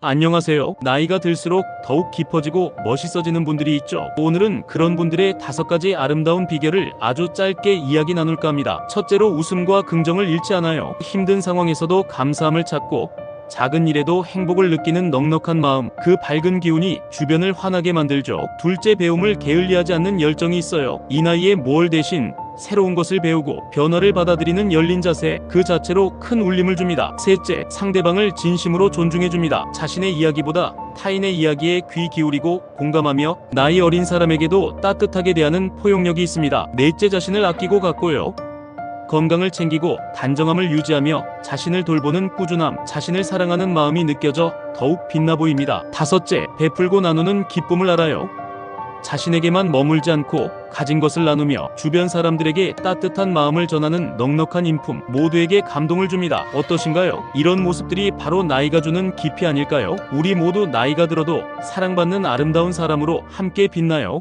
안녕하세요. 나이가 들수록 더욱 깊어지고 멋있어지는 분들이 있죠. 오늘은 그런 분들의 5가지 아름다운 비결을 아주 짧게 이야기 나눌까 합니다. 첫째로 웃음과 긍정을 잃지 않아요. 힘든 상황에서도 감사함을 찾고 작은 일에도 행복을 느끼는 넉넉한 마음, 그 밝은 기운이 주변을 환하게 만들죠. 둘째, 배움을 게을리하지 않는 열정이 있어요. 이 나이에 뭘 대신 새로운 것을 배우고 변화를 받아들이는 열린 자세, 그 자체로 큰 울림을 줍니다. 셋째, 상대방을 진심으로 존중해줍니다. 자신의 이야기보다 타인의 이야기에 귀 기울이고 공감하며 나이 어린 사람에게도 따뜻하게 대하는 포용력이 있습니다. 넷째, 자신을 아끼고 가꿔요. 건강을 챙기고 단정함을 유지하며 자신을 돌보는 꾸준함, 자신을 사랑하는 마음이 느껴져 더욱 빛나 보입니다. 다섯째, 베풀고 나누는 기쁨을 알아요. 자신에게만 머물지 않고 가진 것을 나누며 주변 사람들에게 따뜻한 마음을 전하는 넉넉한 인품, 모두에게 감동을 줍니다. 어떠신가요? 이런 모습들이 바로 나이가 주는 깊이 아닐까요? 우리 모두 나이가 들어도 사랑받는 아름다운 사람으로 함께 빛나요.